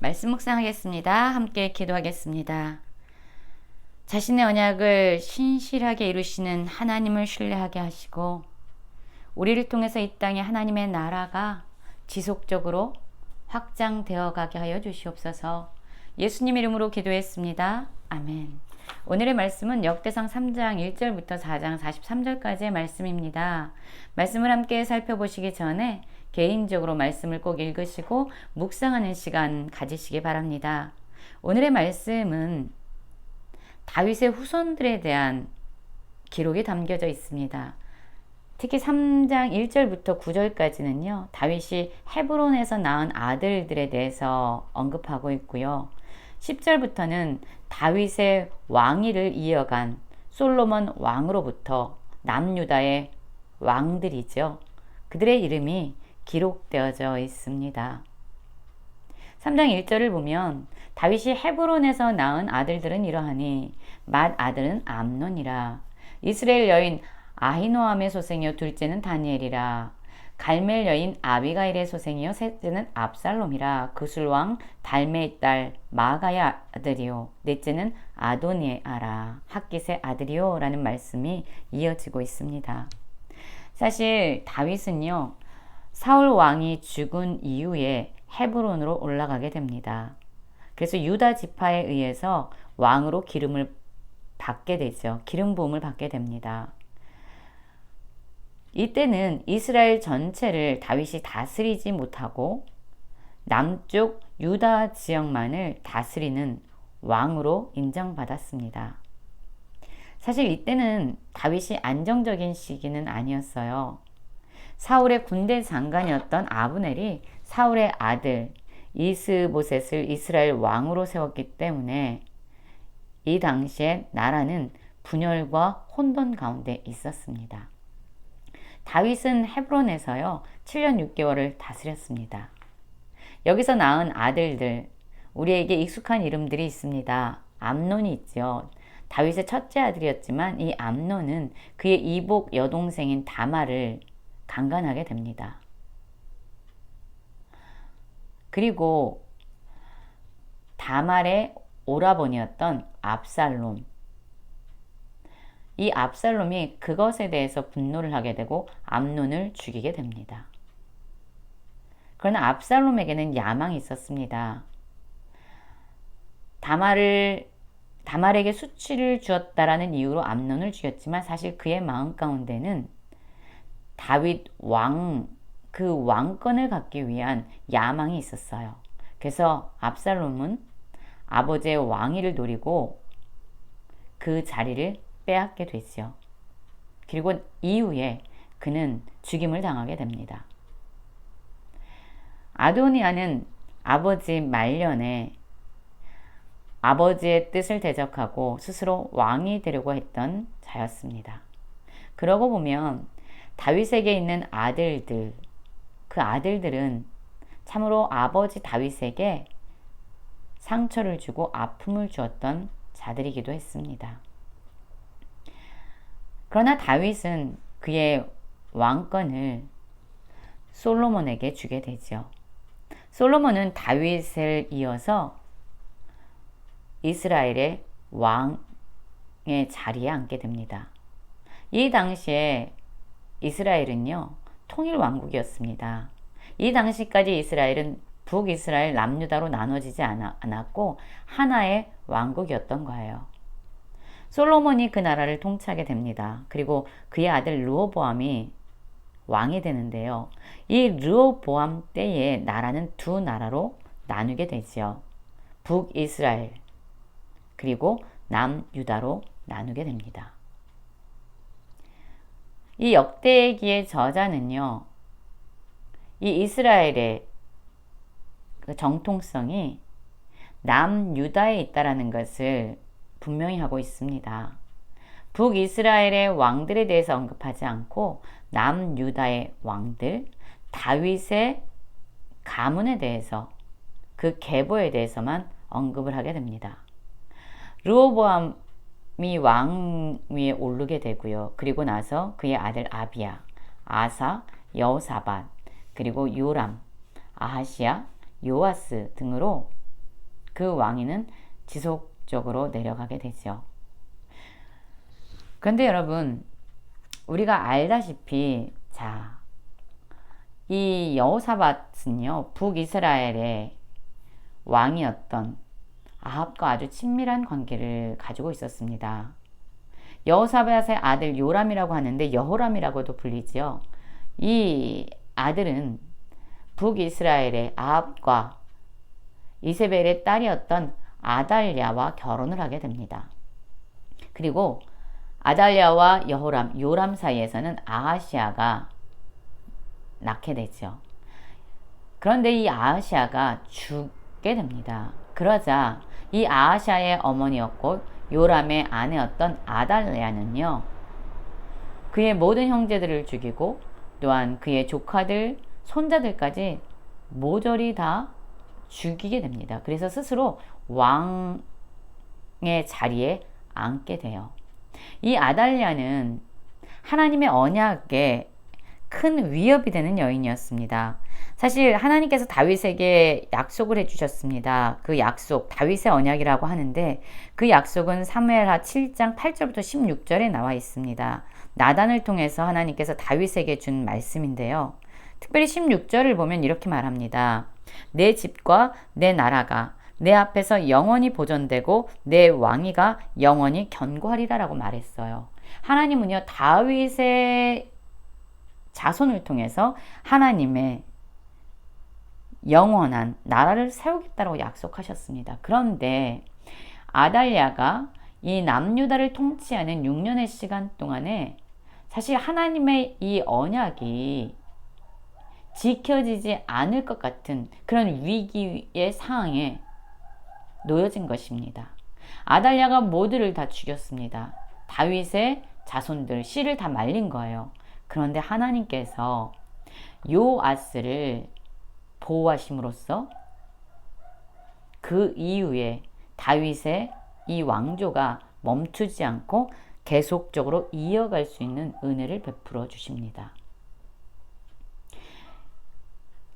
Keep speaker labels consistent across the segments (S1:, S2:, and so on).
S1: 말씀 묵상하겠습니다. 함께 기도하겠습니다. 자신의 언약을 신실하게 이루시는 하나님을 신뢰하게 하시고 우리를 통해서 이 땅에 하나님의 나라가 지속적으로 확장되어 가게 하여 주시옵소서. 예수님 이름으로 기도했습니다. 아멘. 오늘의 말씀은 역대상 3장 1절부터 4장 43절까지의 말씀입니다. 말씀을 함께 살펴보시기 전에 개인적으로 말씀을 꼭 읽으시고 묵상하는 시간 가지시기 바랍니다. 오늘의 말씀은 다윗의 후손들에 대한 기록이 담겨져 있습니다. 특히 3장 1절부터 9절까지는요. 다윗이 헤브론에서 낳은 아들들에 대해서 언급하고 있고요. 10절부터는 다윗의 왕위를 이어간 솔로몬 왕으로부터 남유다의 왕들이죠. 그들의 이름이 기록되어져 있습니다. 3장 1절을 보면 다윗이 헤브론에서 낳은 아들들은 이러하니 맏아들은 암논이라 이스라엘 여인 아히노암의 소생이요 둘째는 다니엘이라 갈멜 여인 아비가일의 소생이요 셋째는 압살롬이라 그술왕 달메의 딸 마가의 아들이요 넷째는 아도니아라 핫깃의 아들이요 라는 말씀이 이어지고 있습니다. 사실 다윗은요 사울 왕이 죽은 이후에 헤브론으로 올라가게 됩니다. 그래서 유다 지파에 의해서 왕으로 기름을 받게 되죠. 기름 부음을 받게 됩니다. 이때는 이스라엘 전체를 다윗이 다스리지 못하고 남쪽 유다 지역만을 다스리는 왕으로 인정받았습니다. 사실 이때는 다윗이 안정적인 시기는 아니었어요. 사울의 군대 장관이었던 아브넬이 사울의 아들 이스보셋을 이스라엘 왕으로 세웠기 때문에 이 당시에 나라는 분열과 혼돈 가운데 있었습니다. 다윗은 헤브론에서요 7년 6개월을 다스렸습니다. 여기서 낳은 아들들 우리에게 익숙한 이름들이 있습니다. 암논이 있죠. 다윗의 첫째 아들이었지만 이 암논은 그의 이복 여동생인 다말을 강간하게 됩니다. 그리고 다말의 오라버니였던 압살롬. 이 압살롬이 그것에 대해서 분노를 하게 되고 암논을 죽이게 됩니다. 그러나 압살롬에게는 야망이 있었습니다. 다말에게 수치를 주었다라는 이유로 암논을 죽였지만 사실 그의 마음 가운데는 다윗 그 왕권을 갖기 위한 야망이 있었어요. 그래서 압살롬은 아버지의 왕위를 노리고 그 자리를 빼앗게 되죠. 그리고 이후에 그는 죽임을 당하게 됩니다. 아도니아는 아버지 말년에 아버지의 뜻을 대적하고 스스로 왕이 되려고 했던 자였습니다. 그러고 보면 다윗에게 있는 아들들, 그 아들들은 참으로 아버지 다윗에게 상처를 주고 아픔을 주었던 자들이기도 했습니다. 그러나 다윗은 그의 왕권을 솔로몬에게 주게 되죠. 솔로몬은 다윗을 이어서 이스라엘의 왕의 자리에 앉게 됩니다. 이 당시에 이스라엘은요 통일 왕국이었습니다. 이 당시까지 이스라엘은 북이스라엘 남유다로 나눠지지 않았고 하나의 왕국이었던 거예요. 솔로몬이 그 나라를 통치하게 됩니다. 그리고 그의 아들 르호보암이 왕이 되는데요. 이 르호보암 때에 나라는 두 나라로 나누게 되지요. 북이스라엘 그리고 남유다로 나누게 됩니다. 이 역대기의 저자는요. 이 이스라엘의 그 정통성이 남유다에 있다라는 것을 분명히 하고 있습니다. 북이스라엘의 왕들에 대해서 언급하지 않고 남유다의 왕들, 다윗의 가문에 대해서 그 계보에 대해서만 언급을 하게 됩니다. 르호보암이 왕위에 오르게 되고요. 그리고 나서 그의 아들 아비야, 아사, 여호사밧, 그리고 요람, 아하시야, 요아스 등으로 그 왕위는 지속적으로 내려가게 되죠. 그런데 여러분, 우리가 알다시피 자, 이 여호사밧은요, 북이스라엘의 왕이었던 아합과 아주 친밀한 관계를 가지고 있었습니다. 여호사밧의 아들 요람이라고 하는데 여호람이라고도 불리지요. 이 아들은 북이스라엘의 아합과 이세벨의 딸이었던 아달랴와 결혼을 하게 됩니다. 그리고 아달랴와 여호람, 요람 사이에서는 아하시아가 낳게 되죠. 그런데 이 아하시아가 죽게 됩니다. 그러자 이 아하시아의 어머니였고 요람의 아내였던 아달랴는요, 그의 모든 형제들을 죽이고 또한 그의 조카들, 손자들까지 모조리 다 죽이게 됩니다. 그래서 스스로 왕의 자리에 앉게 돼요. 이 아달랴는 하나님의 언약에 큰 위협이 되는 여인이었습니다. 사실 하나님께서 다윗에게 약속을 해주셨습니다. 그 약속, 다윗의 언약이라고 하는데 그 약속은 사무엘하 7장 8절부터 16절에 나와 있습니다. 나단을 통해서 하나님께서 다윗에게 준 말씀인데요. 특별히 16절을 보면 이렇게 말합니다. 내 집과 내 나라가 내 앞에서 영원히 보존되고 내 왕위가 영원히 견고하리라 라고 말했어요. 하나님은요, 다윗의 자손을 통해서 하나님의 영원한 나라를 세우겠다고 약속하셨습니다. 그런데 아달랴가 이 남유다를 통치하는 6년의 시간 동안에 사실 하나님의 이 언약이 지켜지지 않을 것 같은 그런 위기의 상황에 놓여진 것입니다. 아달랴가 모두를 다 죽였습니다. 다윗의 자손들, 씨를 다 말린 거예요. 그런데 하나님께서 요아스를 보호하심으로써 그 이후에 다윗의 이 왕조가 멈추지 않고 계속적으로 이어갈 수 있는 은혜를 베풀어 주십니다.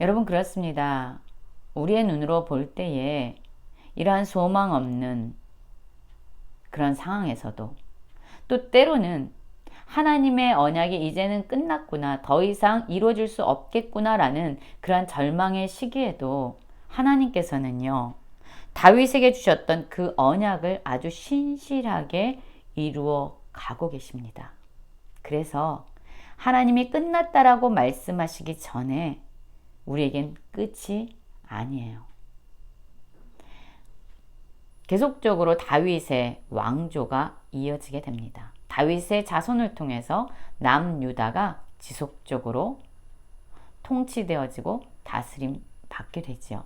S1: 여러분, 그렇습니다. 우리의 눈으로 볼 때에 이러한 소망 없는 그런 상황에서도 또 때로는 하나님의 언약이 이제는 끝났구나, 더 이상 이루어질 수 없겠구나라는 그러한 절망의 시기에도 하나님께서는요, 다윗에게 주셨던 그 언약을 아주 신실하게 이루어 가고 계십니다. 그래서 하나님이 끝났다라고 말씀하시기 전에 우리에겐 끝이 아니에요. 계속적으로 다윗의 왕조가 이어지게 됩니다. 다윗의 자손을 통해서 남유다가 지속적으로 통치되어지고 다스림 받게 되죠.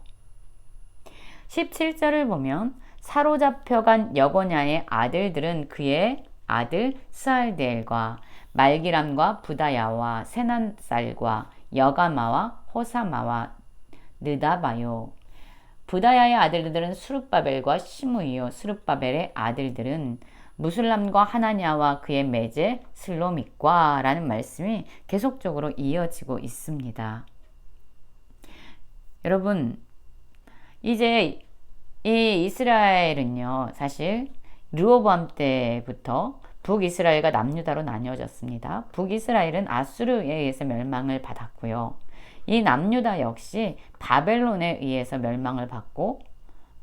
S1: 17절을 보면 사로잡혀간 여고냐의 아들들은 그의 아들 스알디엘과 말기람과 부다야와 세난살과 여가마와 호사마와 느다바요. 부다야의 아들들은 스룹바벨과 시므이요. 스룹바벨의 아들들은 무술람과 하나냐와 그의 매제 슬로믹과 라는 말씀이 계속적으로 이어지고 있습니다. 여러분, 이제 이 이스라엘은요, 사실 르호보암 때부터 북이스라엘과 남유다로 나뉘어졌습니다. 북이스라엘은 아수르에 의해서 멸망을 받았고요. 이 남유다 역시 바벨론에 의해서 멸망을 받고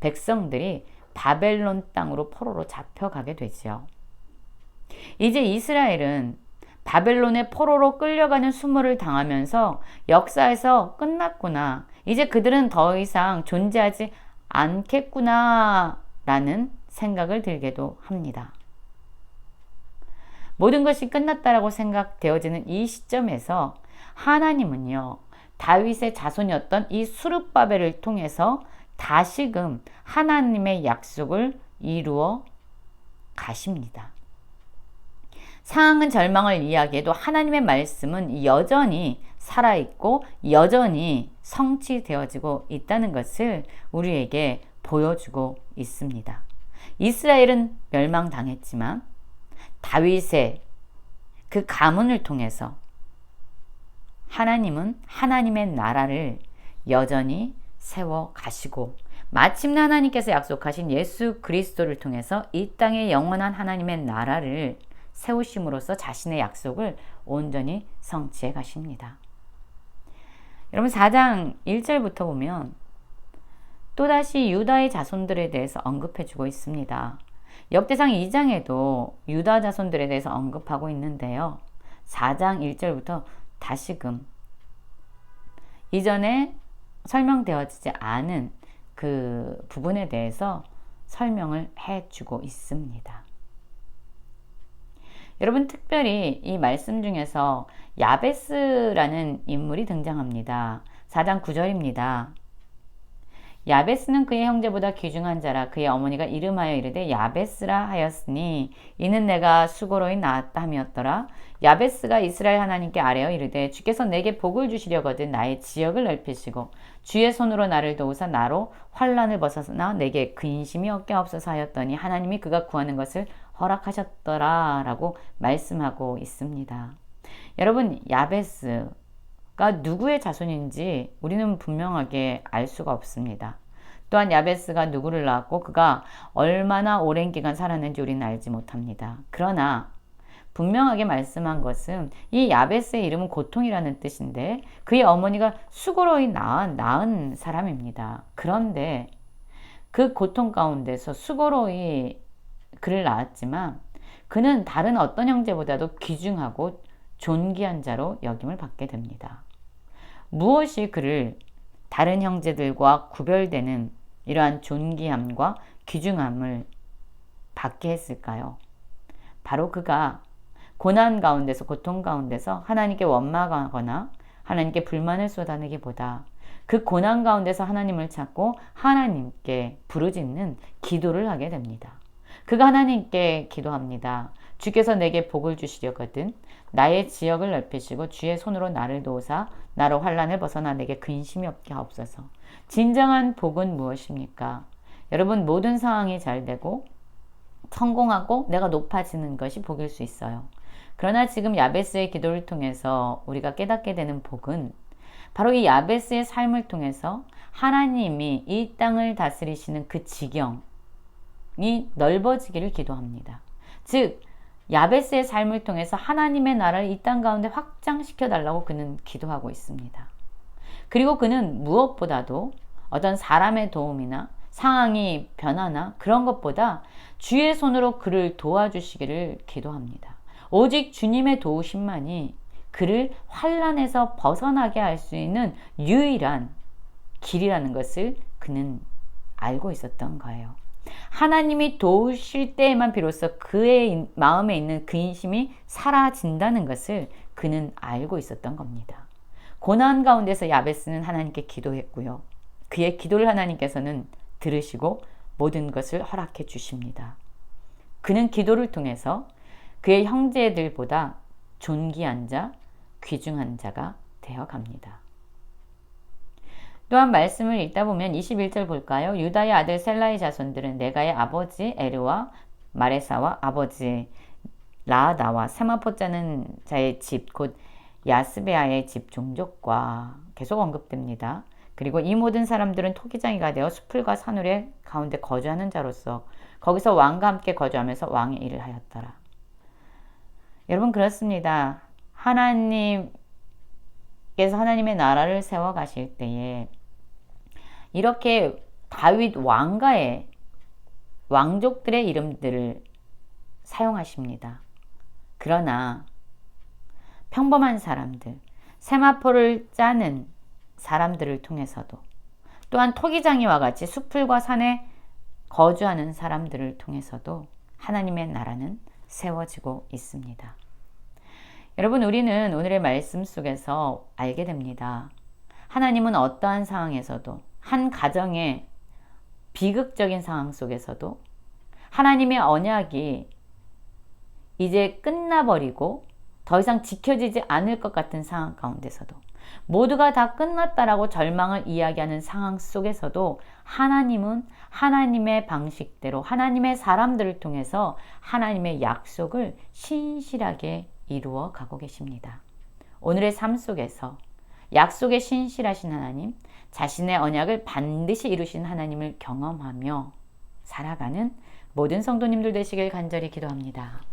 S1: 백성들이 바벨론 땅으로 포로로 잡혀가게 되죠. 이제 이스라엘은 바벨론의 포로로 끌려가는 수모를 당하면서 역사에서 끝났구나, 이제 그들은 더 이상 존재하지 않겠구나 라는 생각을 들게도 합니다. 모든 것이 끝났다라고 생각되어지는 이 시점에서 하나님은요, 다윗의 자손이었던 이 스룹바벨을 통해서 다시금 하나님의 약속을 이루어 가십니다. 상황은 절망을 이야기해도 하나님의 말씀은 여전히 살아있고 여전히 성취되어지고 있다는 것을 우리에게 보여주고 있습니다. 이스라엘은 멸망당했지만 다윗의 그 가문을 통해서 하나님은 하나님의 나라를 여전히 세워 가시고 마침내 하나님께서 약속하신 예수 그리스도를 통해서 이 땅에 영원한 하나님의 나라를 세우심으로써 자신의 약속을 온전히 성취해 가십니다. 여러분 4장 1절부터 보면 또다시 유다의 자손들에 대해서 언급해주고 있습니다. 역대상 2장에도 유다 자손들에 대해서 언급하고 있는데요. 4장 1절부터 다시금 이전에 설명되어지지 않은 그 부분에 대해서 설명을 해주고 있습니다. 여러분 특별히 이 말씀 중에서 야베스라는 인물이 등장합니다. 4장 9절입니다. 야베스는 그의 형제보다 귀중한 자라 그의 어머니가 이름하여 이르되 야베스라 하였으니 이는 내가 수고로이 낳았다 함이었더라. 야베스가 이스라엘 하나님께 아뢰어 이르되 주께서 내게 복을 주시려거든 나의 지역을 넓히시고 주의 손으로 나를 도우사 나로 환난을 벗어나 내게 근심이 없게 하옵소서 하였더니 하나님이 그가 구하는 것을 허락하셨더라 라고 말씀하고 있습니다. 여러분 야베스가 누구의 자손인지 우리는 분명하게 알 수가 없습니다. 또한 야베스가 누구를 낳았고 그가 얼마나 오랜 기간 살았는지 우리는 알지 못합니다. 그러나 분명하게 말씀한 것은 이 야베스의 이름은 고통이라는 뜻인데 그의 어머니가 수고로이 낳은 사람입니다. 그런데 그 고통 가운데서 수고로이 그를 낳았지만 그는 다른 어떤 형제보다도 귀중하고 존귀한 자로 여김을 받게 됩니다. 무엇이 그를 다른 형제들과 구별되는 이러한 존귀함과 귀중함을 받게 했을까요? 바로 그가 고난 가운데서 고통 가운데서 하나님께 원망하거나 하나님께 불만을 쏟아내기보다 그 고난 가운데서 하나님을 찾고 하나님께 부르짖는 기도를 하게 됩니다. 그가 하나님께 기도합니다. 주께서 내게 복을 주시려거든 나의 지역을 넓히시고 주의 손으로 나를 도우사 나로 환난을 벗어나 내게 근심이 없게 하옵소서. 진정한 복은 무엇입니까? 여러분 모든 상황이 잘 되고 성공하고 내가 높아지는 것이 복일 수 있어요. 그러나 지금 야베스의 기도를 통해서 우리가 깨닫게 되는 복은 바로 이 야베스의 삶을 통해서 하나님이 이 땅을 다스리시는 그 지경이 넓어지기를 기도합니다. 즉 야베스의 삶을 통해서 하나님의 나라를 이 땅 가운데 확장시켜 달라고 그는 기도하고 있습니다. 그리고 그는 무엇보다도 어떤 사람의 도움이나 상황이 변하나 그런 것보다 주의 손으로 그를 도와주시기를 기도합니다. 오직 주님의 도우심만이 그를 환난에서 벗어나게 할 수 있는 유일한 길이라는 것을 그는 알고 있었던 거예요. 하나님이 도우실 때에만 비로소 그의 마음에 있는 근심이 사라진다는 것을 그는 알고 있었던 겁니다. 고난 가운데서 야베스는 하나님께 기도했고요. 그의 기도를 하나님께서는 들으시고 모든 것을 허락해 주십니다. 그는 기도를 통해서 그의 형제들보다 존귀한 자, 귀중한 자가 되어 갑니다. 또한 말씀을 읽다 보면 21절 볼까요? 유다의 아들 셀라의 자손들은 네가의 아버지 에르와 마레사와 아버지 라아다와 세마포 짜는 자의 집 곧 야스베아의 집 종족과 계속 언급됩니다. 그리고 이 모든 사람들은 토기장이가 되어 숲을과 산울의 가운데 거주하는 자로서 거기서 왕과 함께 거주하면서 왕의 일을 하였더라. 여러분 그렇습니다. 하나님께서 하나님의 나라를 세워 가실 때에 이렇게 다윗 왕가의 왕족들의 이름들을 사용하십니다. 그러나 평범한 사람들, 세마포를 짜는 사람들을 통해서도 또한 토기장이와 같이 숲을과 산에 거주하는 사람들을 통해서도 하나님의 나라는 세워지고 있습니다. 여러분 우리는 오늘의 말씀 속에서 알게 됩니다. 하나님은 어떠한 상황에서도 한 가정의 비극적인 상황 속에서도 하나님의 언약이 이제 끝나버리고 더 이상 지켜지지 않을 것 같은 상황 가운데서도 모두가 다 끝났다라고 절망을 이야기하는 상황 속에서도 하나님은 하나님의 방식대로 하나님의 사람들을 통해서 하나님의 약속을 신실하게 이루어 가고 계십니다. 오늘의 삶 속에서 약속에 신실하신 하나님, 자신의 언약을 반드시 이루신 하나님을 경험하며 살아가는 모든 성도님들 되시길 간절히 기도합니다.